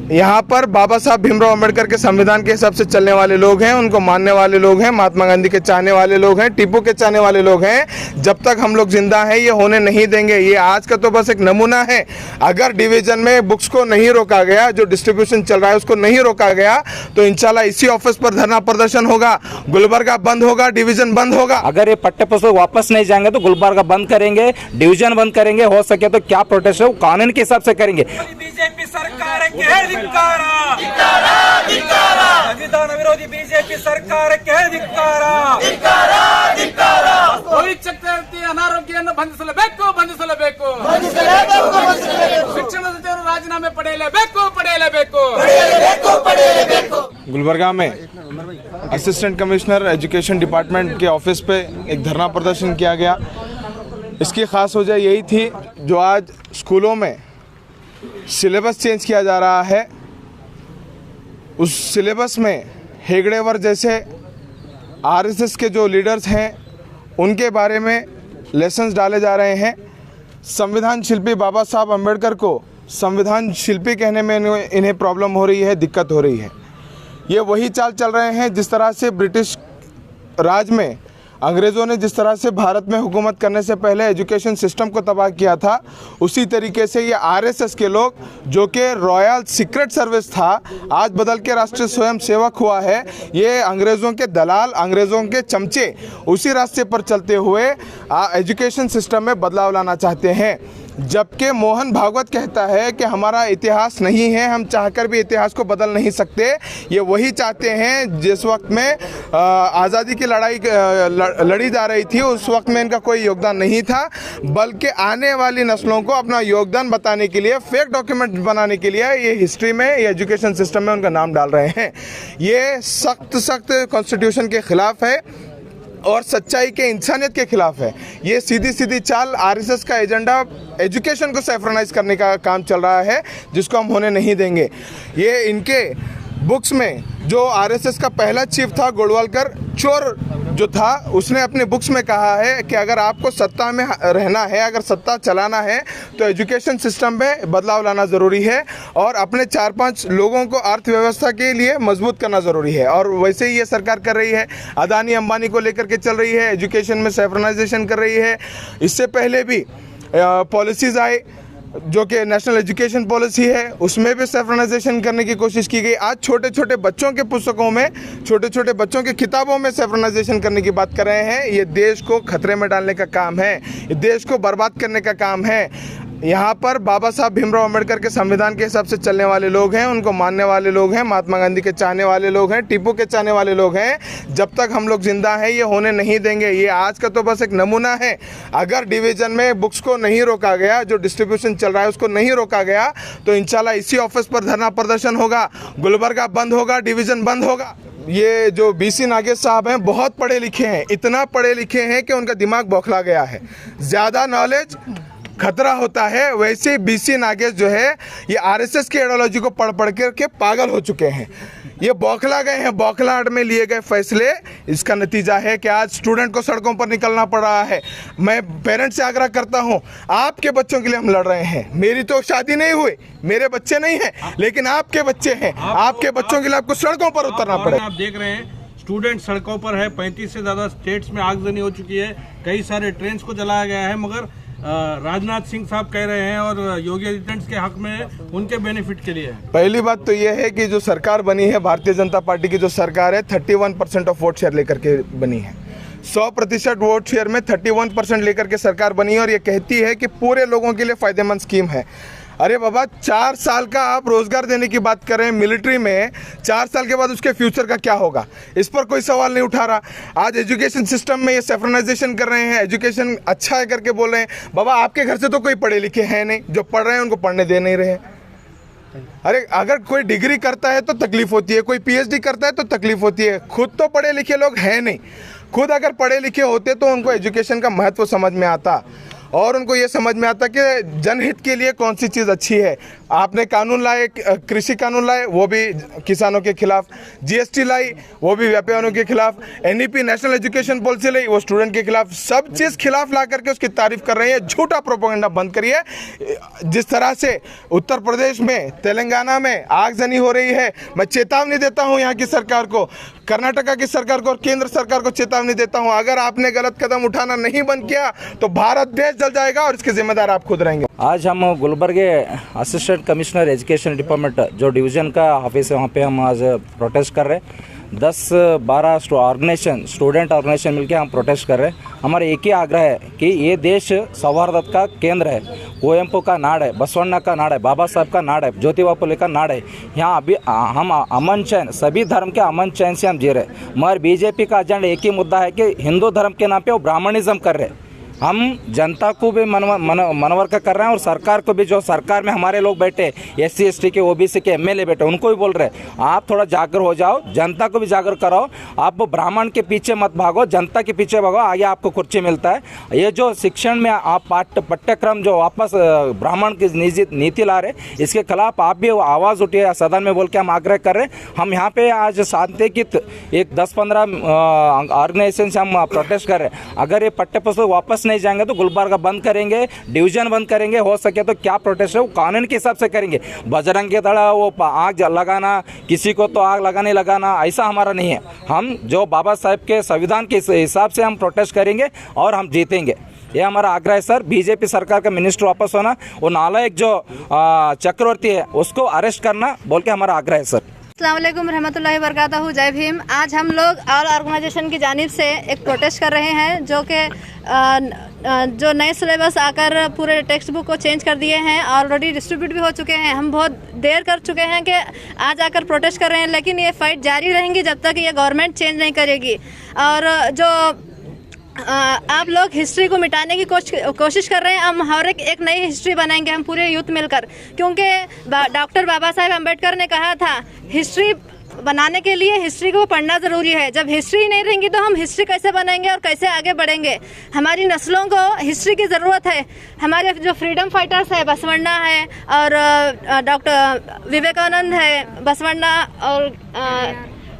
यहाँ पर बाबा साहब भीमराव अंबेडकर के संविधान के हिसाब से चलने वाले लोग हैं, उनको मानने वाले लोग हैं, महात्मा गांधी के चाहने वाले लोग हैं, टीपू के चाहने वाले लोग हैं। जब तक हम लोग जिंदा हैं ये होने नहीं देंगे। ये आज का तो बस एक नमूना है। अगर डिवीजन में बुक्स को नहीं रोका गया, जो डिस्ट्रीब्यूशन चल रहा है उसको नहीं रोका गया, तो इंशाल्लाह इसी ऑफिस पर धरना प्रदर्शन होगा, गुलबर्गा बंद होगा, डिवीजन बंद होगा। अगर ये पट्टे पुस्तक वापस नहीं जाएंगे तो गुलबर्गा बंद करेंगे, डिवीजन बंद करेंगे, हो सके तो क्या प्रोटेस्ट है वो कानून के हिसाब से करेंगे। बीजेपी सरकार के ಧಿಕ್ಕಾರ ಸಂವಿಧಾನ ವಿರೋಧಿ ಬಿಜೆಪಿ ಸರ್ಕಾರಕ್ಕೆ ಧಿಕ್ಕಾರ ಪೊಲೀಸ್ ಚಕ್ರವರ್ತಿ ಅನಾರೋಗ್ಯವನ್ನು ಬಂಧಿಸಲೇಬೇಕು ಶಿಕ್ಷಣ ಸಚಿವರು ರಾಜೀನಾಮೆ ಪಡೆಯಲೇಬೇಕು गुलबर्गा में असिस्टेंट कमिश्नर एजुकेशन डिपार्टमेंट के ऑफिस पे एक धरना प्रदर्शन किया गया। इसकी ख़ास वजह यही थी जो आज स्कूलों में सिलेबस चेंज किया जा रहा है, उस सिलेबस में हेगड़ेवर जैसे आरएसएस के जो लीडर्स हैं उनके बारे में लेसन्स डाले जा रहे हैं। संविधान शिल्पी बाबा साहब अम्बेडकर को संविधान शिल्पी कहने में इन्हें प्रॉब्लम हो रही है, दिक्कत हो रही है। ये वही चाल चल रहे हैं जिस तरह से ब्रिटिश राज में अंग्रेज़ों ने जिस तरह से भारत में हुकूमत करने से पहले एजुकेशन सिस्टम को तबाह किया था, उसी तरीके से ये आरएसएस के लोग जो कि रॉयल सीक्रेट सर्विस था आज बदल के राष्ट्रीय स्वयं सेवक हुआ है। ये अंग्रेज़ों के दलाल, अंग्रेज़ों के चमचे उसी रास्ते पर चलते हुए एजुकेशन सिस्टम में बदलाव लाना चाहते हैं। जबकि मोहन भागवत कहता है कि हमारा इतिहास नहीं है, हम चाहकर भी इतिहास को बदल नहीं सकते। ये वही चाहते हैं जिस वक्त में आज़ादी की लड़ाई लड़ी जा रही थी उस वक्त में इनका कोई योगदान नहीं था, बल्कि आने वाली नस्लों को अपना योगदान बताने के लिए फेक डॉक्यूमेंट बनाने के लिए ये हिस्ट्री में, ये एजुकेशन सिस्टम में उनका नाम डाल रहे हैं। ये सख्त कॉन्स्टिट्यूशन के ख़िलाफ़ है और सच्चाई के, इंसानियत के खिलाफ है। ये सीधी चाल आरएसएस का एजेंडा एजुकेशन को सैफ्रनाइज करने का काम चल रहा है, जिसको हम होने नहीं देंगे। ये इनके बुक्स में जो आरएसएस का पहला चीफ था गोडवालकर चोर जो था, उसने अपने बुक्स में कहा है कि अगर आपको सत्ता में रहना है, अगर सत्ता चलाना है तो एजुकेशन सिस्टम में बदलाव लाना ज़रूरी है और अपने 4-5 लोगों को अर्थव्यवस्था के लिए मजबूत करना ज़रूरी है। और वैसे ही ये सरकार कर रही है, अदानी अंबानी को लेकर के चल रही है, एजुकेशन में सैफ्रनाइजेशन कर रही है। इससे पहले भी पॉलिसीज़ आए जो कि नेशनल एजुकेशन पॉलिसी है, उसमें भी सैफ्रनाइजेशन करने की कोशिश की गई। आज छोटे छोटे बच्चों के पुस्तकों में, छोटे छोटे बच्चों की किताबों में सैफ्रनाइजेशन करने की बात कर रहे हैं। ये देश को खतरे में डालने का काम है, ये देश को बर्बाद करने का काम है। यहाँ पर बाबा साहब भीमराव अंबेडकर के संविधान के हिसाब से चलने वाले लोग हैं, उनको मानने वाले लोग हैं, महात्मा गांधी के चाहने वाले लोग हैं, टीपू के चाहने वाले लोग हैं। जब तक हम लोग जिंदा हैं ये होने नहीं देंगे। ये आज का तो बस एक नमूना है। अगर डिवीज़न में बुक्स को नहीं रोका गया, जो डिस्ट्रीब्यूशन चल रहा है उसको नहीं रोका गया, तो इंशाल्लाह इसी ऑफिस पर धरना प्रदर्शन होगा, गुलबर्गा बंद होगा, डिवीज़न बंद होगा। ये जो बीसी नागेश साहब हैं बहुत पढ़े लिखे हैं, इतना पढ़े लिखे हैं कि उनका दिमाग बौखला गया है। ज़्यादा नॉलेज खतरा होता है। वैसे बीसी नागेश जो है ये आरएसएस की आइडियोलॉजी को पढ़ के पागल हो चुके हैं, ये बौखला गए हैं। बौखलाहट में लिए गए फैसले, इसका नतीजा है कि आज स्टूडेंट को सड़कों पर निकलना पड़ रहा है। मैं पेरेंट्स से आग्रह करता हूं, आपके बच्चों के लिए हम लड़ रहे हैं। मेरी तो शादी नहीं हुई, मेरे बच्चे नहीं हैं, लेकिन आपके बच्चे हैं। आपके बच्चों के लिए आपको सड़कों पर उतरना पड़ेगा। आप देख रहे हैं स्टूडेंट सड़कों पर है, 35 से ज़्यादा स्टेट्स में आगजनी हो चुकी है, कई सारे ट्रेन को जलाया गया है, मगर राजनाथ सिंह साहब कह रहे हैं और योगी आदित्यनाथ के हक में उनके बेनिफिट के लिए। पहली बात तो यह है कि जो सरकार बनी है, भारतीय जनता पार्टी की जो सरकार है, 31% ऑफ वोट शेयर लेकर के बनी है। 100% वोट शेयर में 31% लेकर के सरकार बनी है और ये कहती है कि पूरे लोगों के लिए फ़ायदेमंद स्कीम है। अरे बाबा, 4 साल का आप रोज़गार देने की बात कर रहे हैं मिलिट्री में, 4 साल के बाद उसके फ्यूचर का क्या होगा, इस पर कोई सवाल नहीं उठा रहा। आज एजुकेशन सिस्टम में ये सैफ्रनाइजेशन कर रहे हैं, एजुकेशन अच्छा है करके बोल रहे हैं। बाबा, आपके घर से तो कोई पढ़े लिखे हैं नहीं, जो पढ़ रहे हैं उनको पढ़ने दे नहीं रहे। अरे अगर कोई डिग्री करता है तो तकलीफ होती है, कोई पीएचडी करता है तो तकलीफ होती है। खुद तो पढ़े लिखे लोग हैं नहीं, खुद अगर पढ़े लिखे होते तो उनको एजुकेशन का महत्व समझ में आता। और उनको ये समझ में आता कि जनहित के लिए कौन सी चीज़ अच्छी है। आपने कानून लाए, कृषि कानून लाए, वो भी किसानों के खिलाफ, जीएसटी लाई, वो भी व्यापारियों के खिलाफ, एनईपी नेशनल एजुकेशन पॉलिसी लाई, वो स्टूडेंट के खिलाफ, सब चीज़ खिलाफ ला करके उसकी तारीफ कर रही है। झूठा प्रोपेगेंडा बंद करिए। जिस तरह से उत्तर प्रदेश में, तेलंगाना में आगजनी हो रही है, मैं चेतावनी देता हूँ यहाँ की सरकार को, कर्नाटका की सरकार को और केंद्र सरकार को चेतावनी देता हूँ, अगर आपने गलत कदम उठाना नहीं बंद किया तो भारत देश जल जाएगा और इसके जिम्मेदार आप खुद रहेंगे। आज हम Gulberg assistant commissioner education department जो डिवीज़न का ऑफिस है वहाँ पे हम आज प्रोटेस्ट कर रहे हैं। 10-12 ऑर्गेनाइजेशन, स्टूडेंट ऑर्गेनाइजेशन मिलकर हम प्रोटेस्ट कर रहे हैं। हमारा एक ही आग्रह है कि ये देश सौहार्द का केंद्र है, कुवेंपु का नाड़ है, बसवण्णा का नाड़ है, बाबा साहब का नाड़ है, ज्योतिबा फुले का नाड़ है। यहाँ अभी हम अमन चैन, सभी धर्म के अमन चैन से हम जी रहे हैं। मगर बीजेपी का एजेंडा एक ही मुद्दा है कि हिंदू धर्म के नाम पे वो ब्राह्मणिज्म कर रहे हैं। हम जनता को भी मनवर्क कर रहे हैं और सरकार को भी, जो सरकार में हमारे लोग बैठे SC ST के OBC के MLA बैठे, उनको भी बोल रहे हैं आप थोड़ा जागरूक हो जाओ, जनता को भी जागरूक कराओ। आप ब्राह्मण के पीछे मत भागो, जनता के पीछे भागो, आगे आपको कुर्सी मिलता है। ये जो शिक्षण में आप पाठ्यक्रम जो वापस ब्राह्मण की नीति ला रहे, इसके खिलाफ आप भी आवाज़ उठिए सदन में बोल के हम आग्रह कर रहे हैं। हम यहाँ पे आज शांतियुत एक 10-15 ऑर्गेनाइजेशन से हम प्रोटेस्ट कर रहे हैं। अगर ये पाठ्यपुस्तक वापस नहीं जाएंगे तो गुलबर्ग बंद करेंगे, डिवीजन बंद करेंगे, हो सके तो क्या प्रोटेस्ट है वो कानून के हिसाब से करेंगे। बजरंग के तरह वो आग लगाना, किसी को तो आग लगाना, ऐसा हमारा नहीं है। हम जो बाबा साहब के संविधान के हिसाब से हम प्रोटेस्ट करेंगे और हम जीतेंगे, ये हमारा आग्रह है सर। बीजेपी सरकार का मिनिस्टर वापस होना, वो नालायक जो चक्रवर्ती है उसको अरेस्ट करना बोल के हमारा आग्रह है सर। अस्सलाम वालेकुम रहमतुल्लाहि वबरकातुहू, जय भीम। आज हम लोग ऑल ऑर्गेनाइजेशन की जानिब से एक प्रोटेस्ट कर रहे हैं जो कि जो नए सिलेबस आकर पूरे टेक्स्ट बुक को चेंज कर दिए हैं, ऑलरेडी डिस्ट्रीब्यूट भी हो चुके हैं। हम बहुत देर कर चुके हैं कि आज आकर प्रोटेस्ट कर रहे हैं, लेकिन ये फाइट जारी रहेंगी जब तक ये गवर्नमेंट चेंज नहीं करेगी। और जो आप लोग हिस्ट्री को मिटाने की कोशिश कर रहे हैं, हम हर एक नई हिस्ट्री बनाएंगे, हम पूरे यूथ मिलकर, क्योंकि डॉक्टर बाबा साहेब अम्बेडकर ने कहा था हिस्ट्री बनाने के लिए हिस्ट्री को पढ़ना ज़रूरी है। जब हिस्ट्री नहीं रहेंगी तो हम हिस्ट्री कैसे बनाएंगे और कैसे आगे बढ़ेंगे। हमारी नस्लों को हिस्ट्री की ज़रूरत है। हमारे जो फ्रीडम फाइटर्स है, बसवण्णा है और डॉक्टर विवेकानंद है, बसवण्णा और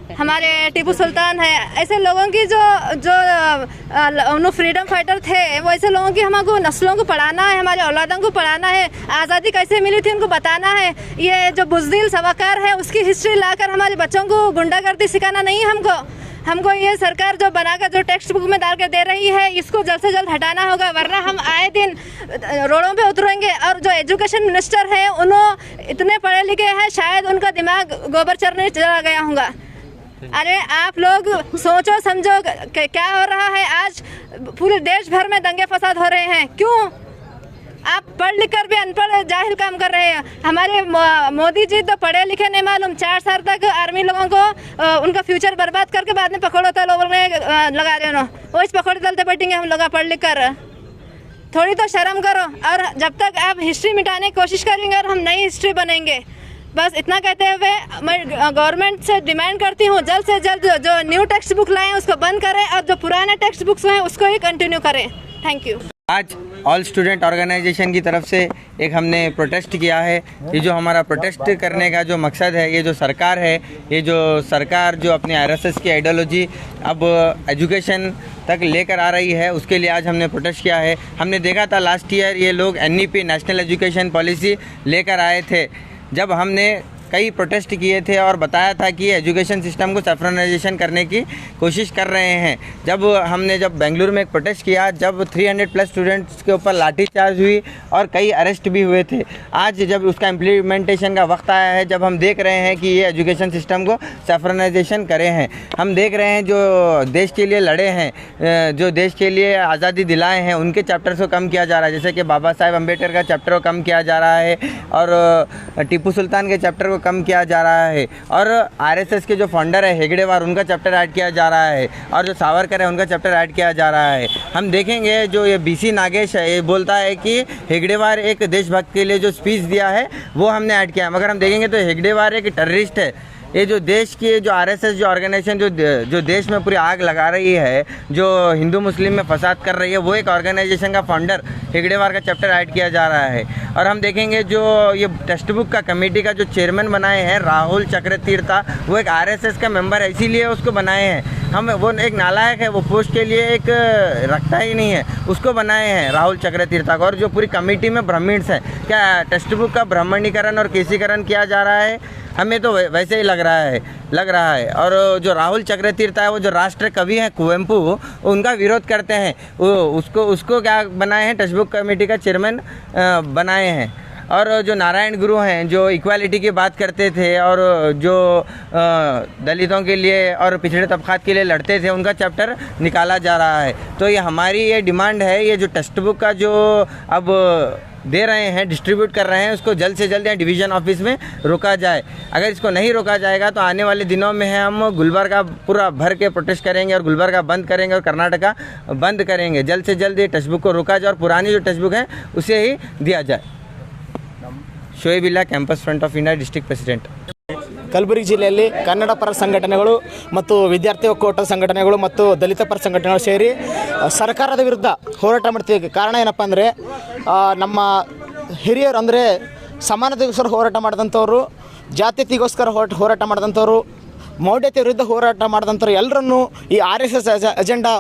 हमारे टीपू सुल्तान है, ऐसे लोगों की जो फ्रीडम फाइटर थे, वो ऐसे लोगों की हमको नस्लों को पढ़ाना है, हमारे औलादों को पढ़ाना है। आज़ादी कैसे मिली थी उनको बताना है। ये जो बुज़दिल सवाकार है उसकी हिस्ट्री लाकर हमारे बच्चों को गुंडागर्दी सिखाना नहीं है। हमको ये सरकार जो बनाकर जो टेक्स्ट बुक में डाल के दे रही है, इसको जल्द से जल्द हटाना होगा, वरना हम आए दिन रोडों पे उतरेंगे। और जो एजुकेशन मिनिस्टर है, उन्होंने इतने पढ़े लिखे हैं, शायद उनका दिमाग गोबर चरने चला गया होगा। अरे आप लोग सोचो समझो क्या हो रहा है। आज पूरे देश भर में दंगे फसाद हो रहे हैं, क्यों? आप पढ़ लिख कर भी अनपढ़ जाहिल काम कर रहे हैं। हमारे मोदी जी तो पढ़े लिखे नहीं मालूम, 4 साल तक आर्मी लोगों को उनका फ्यूचर बर्बाद करके बाद में पकड़ो तो लोगों ने लगा रहे हो, वो इस पकड़ दलते बैठेंगे हम लोग पढ़ लिख कर। थोड़ी तो शर्म करो। और जब तक आप हिस्ट्री मिटाने की कोशिश करेंगे और हम नई हिस्ट्री बनेंगे। बस इतना कहते हुए मैं गवर्नमेंट से डिमांड करती हूँ जल्द से जल्द जो न्यू टेक्स्ट बुक लाएं उसको बंद करें और जो पुराने टेक्स्ट बुक्स हैं उसको ही कंटिन्यू करें। Thank you. आज ऑल स्टूडेंट ऑर्गेनाइजेशन की तरफ से एक हमने प्रोटेस्ट किया है। ये जो हमारा प्रोटेस्ट करने का जो मकसद है, ये जो सरकार है, ये जो सरकार जो अपनी RSS की आइडियोलॉजी अब एजुकेशन तक लेकर आ रही है, उसके लिए आज हमने प्रोटेस्ट किया है। हमने देखा था लास्ट ईयर ये लोग NEP नेशनल एजुकेशन पॉलिसी लेकर आए थे, जब हमने कई प्रोटेस्ट किए थे और बताया था कि एजुकेशन सिस्टम को सैफ्रनाइजेशन करने की कोशिश कर रहे हैं। जब बेंगलुरु में एक प्रोटेस्ट किया, जब 300+ स्टूडेंट्स के ऊपर लाठीचार्ज हुई और कई अरेस्ट भी हुए थे। आज जब उसका इम्प्लीमेंटेशन का वक्त आया है, जब हम देख रहे हैं कि ये एजुकेशन सिस्टम को सैफ्रनाइजेशन करे हैं, हम देख रहे हैं जो देश के लिए लड़े हैं, जो देश के लिए आज़ादी दिलाए हैं, उनके चैप्टर्स को कम किया जा रहा है। जैसे कि बाबा साहेब अम्बेडकर का चैप्टर को कम किया जा रहा है और टीपू सुल्तान के चैप्टर कम किया जा रहा है, और RSS के जो फाउंडर है हेगड़ेवार, उनका चैप्टर ऐड किया जा रहा है, और जो सावरकर है उनका चैप्टर ऐड किया जा रहा है। हम देखेंगे जो ये BC नागेश है, ये बोलता है कि हेगड़ेवार एक देशभक्त के लिए जो स्पीच दिया है वो हमने ऐड किया, मगर हम देखेंगे तो हेगड़ेवार एक टेररिस्ट है। ये जो देश की जो आरएसएस जो ऑर्गेनाइजेशन जो देश में पूरी आग लगा रही है, जो हिंदू मुस्लिम में फसाद कर रही है, वो एक ऑर्गेनाइजेशन का फाउंडर हेगड़ेवार का चैप्टर ऐड किया जा रहा है। और हम देखेंगे जो ये टेक्स्ट बुक का कमेटी का जो चेयरमैन बनाए हैं राहुल चक्रतीर्था, वो एक आरएसएस का मेंबर है, इसीलिए उसको बनाए हैं। हम वो एक नालायक है, वो पोस्ट के लिए एक रखता ही नहीं है, उसको बनाए हैं राहुल चक्रतीर्था को। और जो पूरी कमेटी में ब्राह्मण्स हैं, क्या टेक्स्ट बुक का ब्राह्मणीकरण और केसीकरण किया जा रहा है? हमें तो वैसे ही लग रहा है। और जो राहुल चक्रतीर्था है, वो जो राष्ट्र कवि हैं कुवेंपु, उनका विरोध करते हैं। वो उसको क्या बनाए हैं, टेक्स्ट बुक कमेटी का चेयरमैन बनाए हैं। और जो नारायण गुरु हैं, जो इक्वालिटी की बात करते थे और जो दलितों के लिए और पिछड़े तबकात के लिए लड़ते थे, उनका चैप्टर निकाला जा रहा है। तो ये हमारी ये डिमांड है, ये जो टेक्स्ट बुक का जो अब दे रहे हैं, डिस्ट्रीब्यूट कर रहे हैं, उसको जल्द से जल्द यहाँ डिवीज़न ऑफिस में रोका जाए। अगर इसको नहीं रोका जाएगा तो आने वाले दिनों में हम गुलबर्गा पूरा भर के प्रोटेस्ट करेंगे और गुलबर्गा बंद करेंगे और कर्नाटका बंद करेंगे। जल्द से जल्द ये टेक्स्ट बुक को रोका जाए और पुरानी जो टेक्स्ट बुक है उसे ही दिया जाए। ಶೋಯಬ್ ಇಲ್ಲ, campus front of India district president. Kalaburagi ಜಿಲ್ಲೆಯಲ್ಲಿ ಕನ್ನಡ ಪರ ಸಂಘಟನೆಗಳು ಮತ್ತು ವಿದ್ಯಾರ್ಥಿ ಒಕ್ಕೂಟ ಸಂಘಟನೆಗಳು ಮತ್ತು ದಲಿತ ಪರ ಸಂಘಟನೆಗಳು ಸೇರಿ ಸರ್ಕಾರದ ವಿರುದ್ಧ ಹೋರಾಟ ಮಾಡ್ತೀವಿ. ಕಾರಣ ಏನಪ್ಪ ಅಂದರೆ ನಮ್ಮ ಹಿರಿಯರು ಅಂದರೆ ಸಮಾನತೆಗೋಸ್ಕರ ಹೋರಾಟ ಮಾಡಿದಂಥವ್ರು, ಜಾತ್ಯತೆಗೋಸ್ಕರ ಹೋರಾಟ ಮಾಡಿದಂಥವ್ರು, ಮೌಢ್ಯತೆ ವಿರುದ್ಧ ಹೋರಾಟ ಮಾಡಿದಂಥವ್ರು ಎಲ್ಲರನ್ನೂ ಈ RSS ಅಜೆಂಡಾ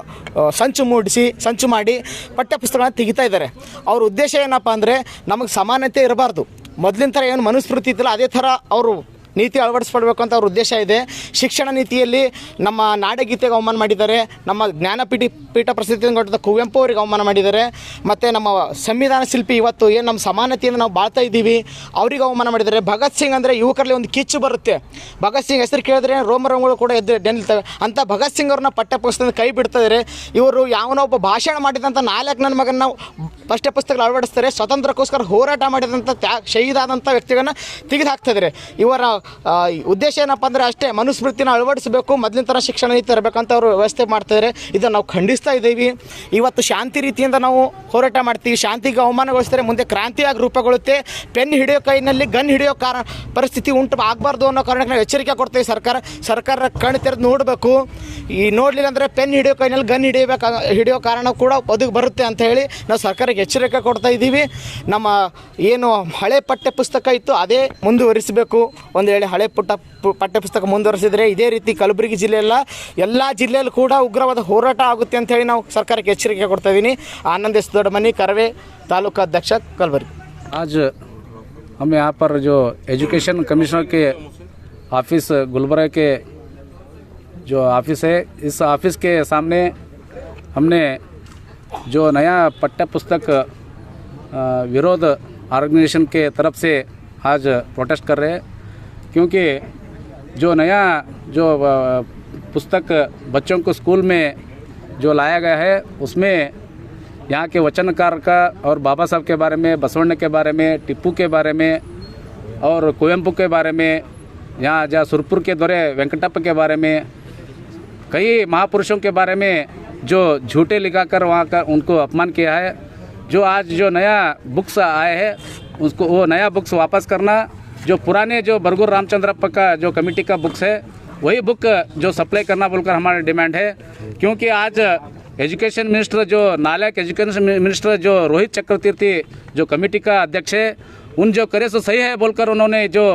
ಸಂಚು ಮಾಡಿ ಪಠ್ಯಪುಸ್ತಕಗಳನ್ನ ತೆಗಿತಾ ಇದ್ದಾರೆ. ಅವ್ರ ಉದ್ದೇಶ ಏನಪ್ಪ ಅಂದರೆ ನಮಗೆ ಸಮಾನತೆ ಇರಬಾರ್ದು, ಮೊದಲಿನ ಥರ ಏನು ಮನುಸ್ಮೃತಿ ಇತ್ತಲ್ಲ ಅದೇ ಥರ ಅವರು ನೀತಿ ಅಳವಡಿಸ್ಕೊಳ್ಬೇಕು ಅಂತ ಅವ್ರ ಉದ್ದೇಶ ಇದೆ. ಶಿಕ್ಷಣ ನೀತಿಯಲ್ಲಿ ನಮ್ಮ ನಾಡಗೀತೆಗೆ ಅವಮಾನ ಮಾಡಿದ್ದಾರೆ, ನಮ್ಮ ಜ್ಞಾನಪೀಠ ಪ್ರಸಿದ್ಧಿ ಕೊಟ್ಟಿದ್ದ ಕುವೆಂಪು ಅವರಿಗೆ ಅವಮಾನ ಮಾಡಿದ್ದಾರೆ, ಮತ್ತು ನಮ್ಮ ಸಂವಿಧಾನ ಶಿಲ್ಪಿ ಇವತ್ತು ಏನು ನಮ್ಮ ಸಮಾನತೆಯನ್ನು ನಾವು ಬಾಳ್ತಾ ಇದ್ದೀವಿ ಅವ್ರಿಗೆ ಅವಮಾನ ಮಾಡಿದ್ದಾರೆ. ಭಗತ್ ಸಿಂಗ್ ಅಂದರೆ ಯುವಕರಲ್ಲಿ ಒಂದು ಕಿಚ್ಚು ಬರುತ್ತೆ, ಭಗತ್ ಸಿಂಗ್ ಹೆಸರು ಕೇಳಿದ್ರೆ ರೋಮಗಳು ಕೂಡ ಎದ್ದು ನಿಲ್ತವೆ ಅಂತ ಭಗತ್ ಸಿಂಗ್ ಅವ್ರನ್ನ ಪಠ್ಯಪುಸ್ತಕದಿಂದ ಕೈ ಬಿಡ್ತಿದ್ದಾರೆ. ಇವರು ಯಾವನೋ ಒಬ್ಬ ಭಾಷಣ ಮಾಡಿದಂಥ 4 ನನ್ನ ಮಗನ ಪಠ್ಯಪುಸ್ತಕಗಳು ಅಳವಡಿಸ್ತಾರೆ. ಸ್ವಾತಂತ್ರ್ಯಕ್ಕೋಸ್ಕರ ಹೋರಾಟ ಮಾಡಿದಂಥ ಶಹೀದಾದಂಥ ವ್ಯಕ್ತಿಗಳನ್ನ ತೆಗೆದು ಹಾಕ್ತಿದ್ದಾರೆ. ಇವರ ಉದ್ದೇಶ ಏನಪ್ಪ ಅಂದರೆ ಅಷ್ಟೇ, ಮನುಸ್ಮೃತಿನ ಅಳವಡಿಸಬೇಕು, ಮೊದಲಿನ ಥರ ಶಿಕ್ಷಣ ನೀತಿ ತರಬೇಕಂತ ಅವರು ವ್ಯವಸ್ಥೆ ಮಾಡ್ತಿದ್ದಾರೆ. ಇದನ್ನು ನಾವು ಖಂಡಿಸ್ತಾ ಇದ್ದೀವಿ. ಇವತ್ತು ಶಾಂತಿ ರೀತಿಯಿಂದ ನಾವು ಹೋರಾಟ ಮಾಡ್ತೀವಿ. ಶಾಂತಿಗೆ ಅವಮಾನಗೊಳಿಸಿದರೆ ಮುಂದೆ ಕ್ರಾಂತಿಯಾಗಿ ರೂಪುಗೊಳ್ಳುತ್ತೆ. ಪೆನ್ ಹಿಡಿಯೋ ಕೈನಲ್ಲಿ ಗನ್ ಹಿಡಿಯೋ ಪರಿಸ್ಥಿತಿ ಉಂಟು ಆಗಬಾರ್ದು ಅನ್ನೋ ಕಾರಣಕ್ಕೆ ನಾವು ಎಚ್ಚರಿಕೆ ಕೊಡ್ತೀವಿ. ಸರ್ಕಾರ ಕಣ್ಣು ತೆರೆದು ನೋಡಬೇಕು. ಈ ನೋಡಲಿಲ್ಲ ಅಂದರೆ ಪೆನ್ ಹಿಡಿಯೋ ಕೈನಲ್ಲಿ ಗನ್ ಹಿಡಿಯೋ ಕಾರಣ ಕೂಡ ಒದಗಿ ಬರುತ್ತೆ ಅಂತ ಹೇಳಿ ನಾವು ಸರ್ಕಾರಕ್ಕೆ ಎಚ್ಚರಿಕೆ ಕೊಡ್ತಾ ಇದ್ದೀವಿ. ನಮ್ಮ ಏನು ಹಳೆ ಪಠ್ಯಪುಸ್ತಕ ಇತ್ತು ಅದೇ ಮುಂದುವರಿಸಬೇಕು. ಒಂದು ವೇಳೆ ಹಳೆ ಪಠ್ಯಪುಸ್ತಕ ಮುಂದುವರಿಸಿದರೆ ಇದೇ ರೀತಿ ಕಲಬುರಗಿ ಜಿಲ್ಲೆಯಲ್ಲ ಎಲ್ಲ ಜಿಲ್ಲೆಯಲ್ಲೂ ಕೂಡ ಉಗ್ರವಾದ ಹೋರಾಟ ಆಗುತ್ತೆ ಅಂತ ಹೇಳಿ ನಾವು ಸರ್ಕಾರಕ್ಕೆ ಎಚ್ಚರಿಕೆ ಕೊಡ್ತಾ ಇದ್ದೀನಿ. ಆನಂದ್ ಎಸ್ ದೊಡ್ಡಮನಿ, ಕರವೇ, ತಾಲೂका अध्यक्ष कलबुर्गी. आज हम यहाँ पर जो एजुकेशन कमिश्नर के ऑफिस गुलबर्गा के जो ऑफिस है, इस ऑफिस के सामने हमने जो नया पाठ्य पुस्तक विरोध ऑर्गेनाइजेशन के तरफ से आज प्रोटेस्ट कर रहे हैं, क्योंकि जो नया जो पुस्तक बच्चों को स्कूल में जो लाया गया है उसमें यहाँ के वचनकार का और बाबा साहब के बारे में, बसवण्ण के बारे में, टिप्पू के बारे में और कुवेंपु के बारे में, यहाँ जहाँ सुरपुर के दौरे वेंकटप्पा के बारे में, कई महापुरुषों के बारे में जो झूठे लिखाकर वहाँ का उनको अपमान किया है। जो आज जो नया बुक्स आए हैं उसको वो नया बुक्स वापस करना, जो पुराने जो बरगुर रामचंद्रप्पा का जो कमेटी का बुक्स है वही बुक जो सप्लाई करना बोलकर हमारा डिमांड है। क्योंकि आज एजुकेशन मिनिस्टर जो नालायक एजुकेशन मिनिस्टर जो रोहित चक्रतीर्थी जो कमेटी का अध्यक्ष है, उन जो करे सो सही है बोलकर उन्होंने जो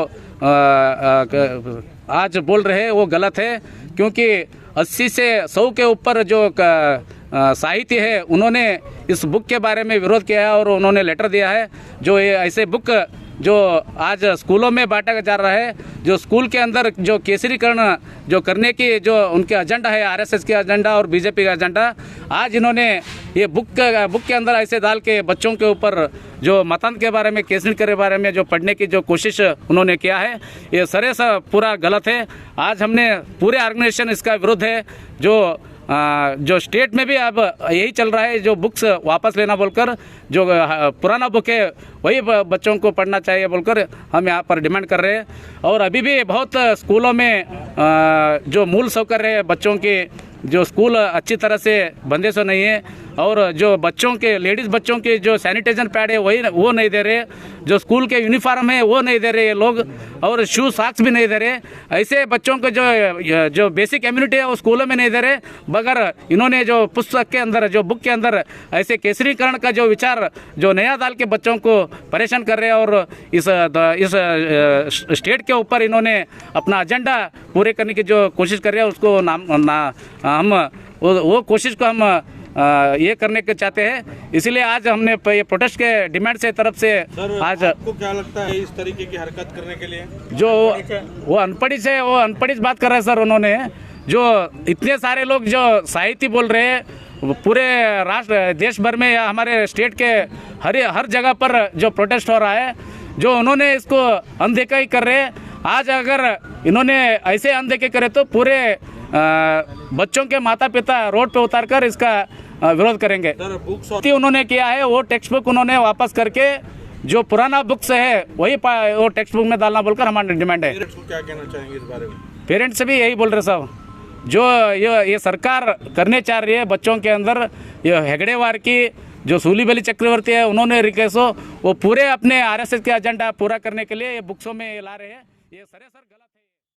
आज बोल रहे हैं वो गलत है। क्योंकि 80 से 100 के ऊपर जो साहित्य है उन्होंने इस बुक के बारे में विरोध किया है और उन्होंने लेटर दिया है। जो ये ऐसे बुक जो आज स्कूलों में बांटा जा रहा है, जो स्कूल के अंदर जो केसरीकरण जो करने की जो उनके एजेंडा है, RSS के एजेंडा और बीजेपी का एजेंडा, आज इन्होंने ये बुक के अंदर ऐसे डाल के बच्चों के ऊपर जो मतदान के बारे में, केसरी के बारे में जो पढ़ने की जो कोशिश उन्होंने किया है, ये सरे सा पूरा गलत है। आज हमने पूरे ऑर्गेनाइजेशन इसका विरोध है। जो स्टेट में भी अब यही चल रहा है, जो बुक्स वापस लेना बोलकर, जो पुराना बुक है वही बच्चों को पढ़ना चाहिए बोलकर हम यहाँ पर डिमांड कर रहे हैं। और अभी भी बहुत स्कूलों में जो मूल सौकर्य है बच्चों के, जो स्कूल अच्छी तरह से बंदे सो नहीं है। और जो बच्चों के लेडीज़ बच्चों के जो सैनिटाइजर पैड है वही वो नहीं दे रहे, जो स्कूल के यूनिफॉर्म है वो नहीं दे रहे ये लोग, और शू सॉक्स भी नहीं दे रहे। ऐसे बच्चों को जो बेसिक इम्यूनिटी है वो स्कूलों में नहीं दे रहे, मगर इन्होंने जो पुस्तक के अंदर जो बुक के अंदर ऐसे केसरीकरण का जो विचार जो नया डाल के बच्चों को परेशान कर रहे हैं, और इस स्टेट के ऊपर इन्होंने अपना एजेंडा पूरे करने की जो कोशिश कर रहे हैं उसको हम वो कोशिश को हम ये करने के चाहते हैं। इसलिए आज हमने ये प्रोटेस्ट के डिमांड से तरफ से आज आपको क्या लगता है इस तरीके की हरकत करने के लिए? जो वो अनपढ़ी बात कर रहे हैं सर, उन्होंने जो इतने सारे लोग जो साहित्य बोल रहे हैं पूरे राष्ट्र देश भर में या हमारे स्टेट के हर जगह पर जो प्रोटेस्ट हो रहा है, जो उन्होंने इसको अनदेखा ही कर रहे हैं। आज अगर इन्होंने ऐसे अनदेखे करे तो पूरे बच्चों के माता पिता रोड पे उतार कर इसका विरोध करेंगे। उन्होंने किया है वो टेक्स्ट बुक उन्होंने वापस करके जो पुराना बुक्स है वही वो टेक्स्ट बुक में डालना बोलकर हमारी डिमांड है। क्या कहना चाहेंगे इस बारे में? पेरेंट्स से भी यही बोल रहे साहब, जो ये सरकार करने चाह रही है बच्चों के अंदर, ये हेगड़ेवार की जो सूलीबली चक्रवर्ती है उन्होंने रिकेसो वो पूरे अपने आरएसएस के एजेंडा पूरा करने के लिए ये बुक्सों में ला रहे हैं। ये सरासर गलत